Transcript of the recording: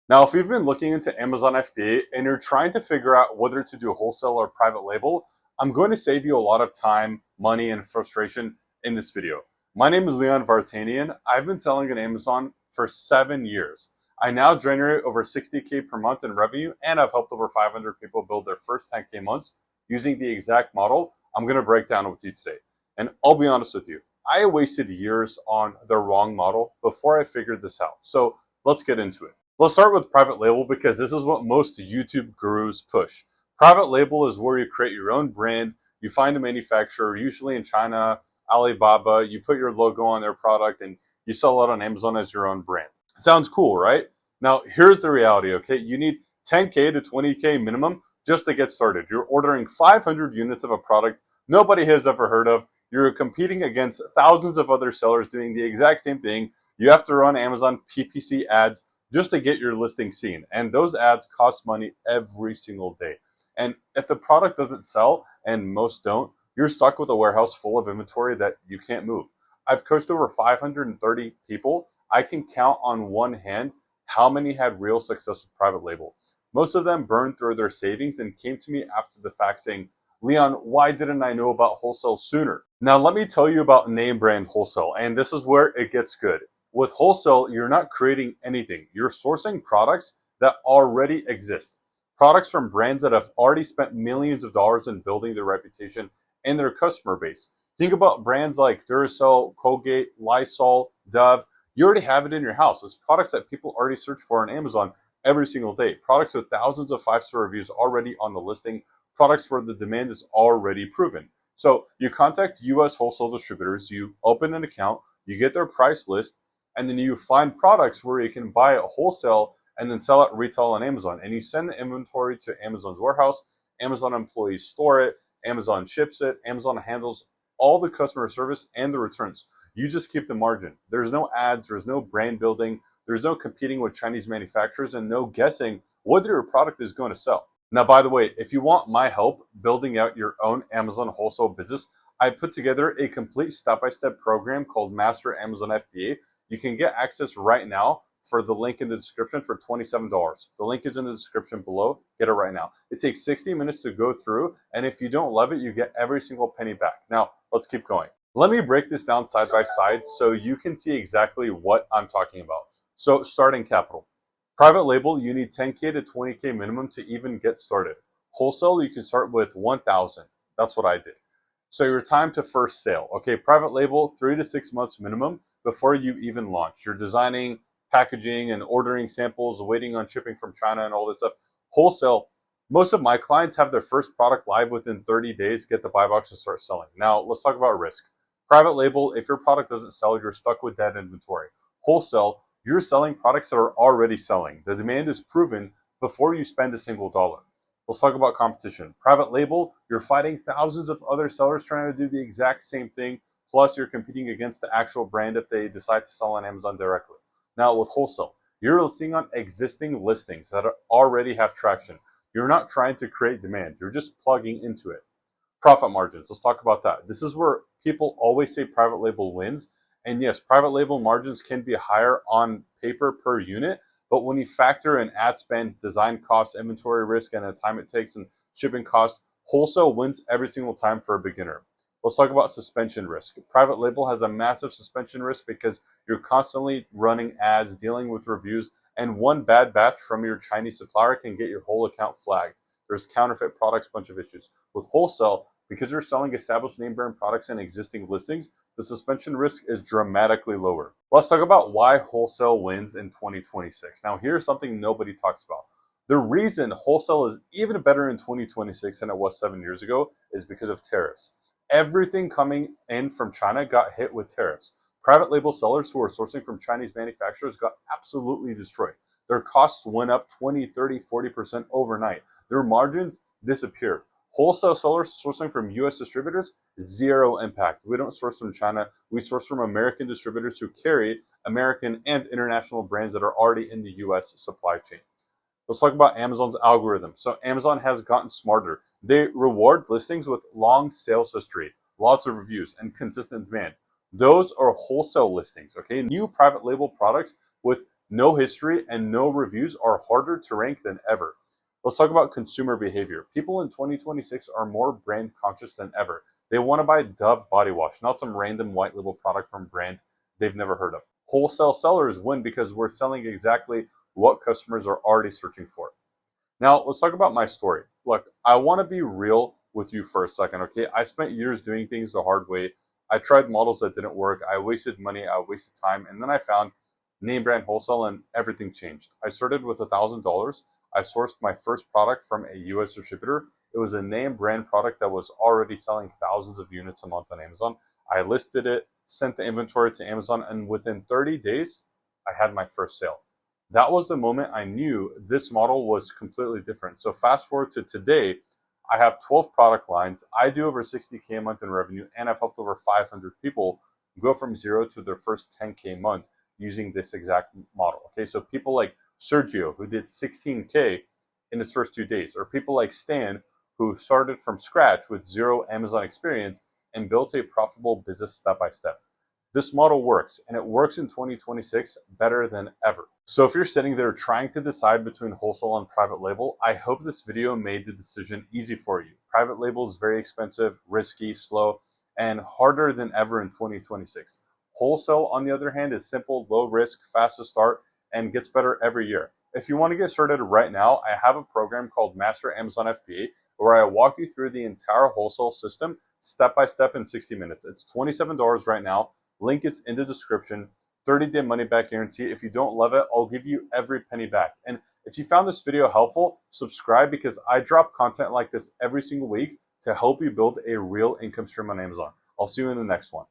Now, if you've been looking into Amazon FBA and you're trying to figure out whether to do wholesale or private label, I'm going to save you a lot of time, money, and frustration in this video. My name is Leon Vartanian. I've been selling on Amazon for 7 years. I now generate over 60K per month in revenue, and I've helped over 500 people build their first 10K months using the exact model I'm going to break down with you today. And I'll be honest with you, I wasted years on the wrong model before I figured this out. So let's get into it. Let's start with private label because this is what most YouTube gurus push. Private label is where you create your own brand. You find a manufacturer, usually in China, Alibaba, you put your logo on their product and you sell it on Amazon as your own brand. Sounds cool, right? Now, here's the reality, okay? You need 10K to 20K minimum just to get started. You're ordering 500 units of a product nobody has ever heard of. You're competing against thousands of other sellers doing the exact same thing. You have to run Amazon PPC ads just to get your listing seen. And those ads cost money every single day. And if the product doesn't sell, and most don't, you're stuck with a warehouse full of inventory that you can't move. I've coached over 530 people. I can count on one hand how many had real success with private label. Most of them burned through their savings and came to me after the fact saying, Leon, why didn't I know about wholesale sooner? Now, let me tell you about name brand wholesale, and this is where it gets good. With wholesale, you're not creating anything. You're sourcing products that already exist. Products from brands that have already spent millions of dollars in building their reputation and their customer base. Think about brands like Duracell, Colgate, Lysol, Dove. You already have it in your house. It's products that people already search for on Amazon every single day. Products with thousands of 5-star reviews already on the listing. Products where the demand is already proven. So you contact US wholesale distributors, you open an account, you get their price list, and then you find products where you can buy it wholesale and then sell it retail on Amazon. And you send the inventory to Amazon's warehouse. Amazon employees store it. Amazon ships it. Amazon handles all the customer service and the returns. You just keep the margin. There's no ads. There's no brand building. There's no competing with Chinese manufacturers and no guessing whether your product is going to sell. Now, by the way, if you want my help building out your own Amazon wholesale business, I put together a complete step-by-step program called Master Amazon FBA. You can get access right now for the link in the description for $27. The link is in the description below. Get it right now. It takes 60 minutes to go through, and if you don't love it, you get every single penny back. Now, let's keep going. Let me break this down side by side so you can see exactly what I'm talking about. So, starting capital. Private label, you need 10K to 20K minimum to even get started. Wholesale, you can start with 1,000. That's what I did. So your time to first sale. Okay, private label, 3 to 6 months minimum before you even launch. You're designing, packaging, and ordering samples, waiting on shipping from China and all this stuff. Wholesale, most of my clients have their first product live within 30 days, get the buy box and start selling. Now, let's talk about risk. Private label, if your product doesn't sell, you're stuck with that inventory. Wholesale, you're selling products that are already selling. The demand is proven before you spend a single dollar. Let's talk about competition. Private label, you're fighting thousands of other sellers trying to do the exact same thing. Plus, you're competing against the actual brand if they decide to sell on Amazon directly. Now, with wholesale, you're listing on existing listings that already have traction. You're not trying to create demand. You're just plugging into it. Profit margins. Let's talk about that. This is where people always say private label wins. And yes, private label margins can be higher on paper per unit, but when you factor in ad spend, design costs, inventory risk, and the time it takes and shipping costs, wholesale wins every single time for a beginner. Let's talk about suspension risk. Private label has a massive suspension risk because you're constantly running ads, dealing with reviews, and one bad batch from your Chinese supplier can get your whole account flagged. There's counterfeit products, bunch of issues. With wholesale, because you're selling established name brand products and existing listings, the suspension risk is dramatically lower. Let's talk about why wholesale wins in 2026. Now, here's something nobody talks about. The reason wholesale is even better in 2026 than it was 7 years ago is because of tariffs. Everything coming in from China got hit with tariffs. Private label sellers who are sourcing from Chinese manufacturers got absolutely destroyed. Their costs went up 20, 30, 40% overnight. Their margins disappeared. Wholesale sellers sourcing from US distributors, zero impact. We don't source from China. We source from American distributors who carry American and international brands that are already in the US supply chain. Let's talk about Amazon's algorithm. So Amazon has gotten smarter. They reward listings with long sales history, lots of reviews, and consistent demand. Those are wholesale listings, okay? New private label products with No history and no reviews are harder to rank than ever. Let's talk about consumer behavior. People in 2026 are more brand conscious than ever. They want to buy Dove body wash, not some random white label product from a brand they've never heard of. Wholesale sellers win because we're selling exactly what customers are already searching for. Now, let's talk about my story. Look, I want to be real with you for a second, okay? I spent years doing things the hard way. I tried models that didn't work. I wasted money, I wasted time, and then I found name brand wholesale and everything changed. I started with $1,000. I sourced my first product from a US distributor. It was a name brand product that was already selling thousands of units a month on Amazon. I listed it, sent the inventory to Amazon, and within 30 days, I had my first sale. That was the moment I knew this model was completely different. So fast forward to today, I have 12 product lines. I do over 60K a month in revenue, and I've helped over 500 people go from zero to their first 10K a month using this exact model. Okay, so people like Sergio, who did 16K in his first 2 days, or people like Stan, who started from scratch with zero Amazon experience and built a profitable business step by step. This model works, and it works in 2026 better than ever. So if you're sitting there trying to decide between wholesale and private label, I hope this video made the decision easy for you. Private label is very expensive, risky, slow, and harder than ever in 2026. Wholesale, on the other hand, is simple, low risk, fast to start, and gets better every year. If you want to get started right now, I have a program called Master Amazon FBA where I walk you through the entire wholesale system step by step in 60 minutes. It's $27 right now. Link is in the description. 30-day money back guarantee. If you don't love it, I'll give you every penny back. And if you found this video helpful, subscribe because I drop content like this every single week to help you build a real income stream on Amazon. I'll see you in the next one.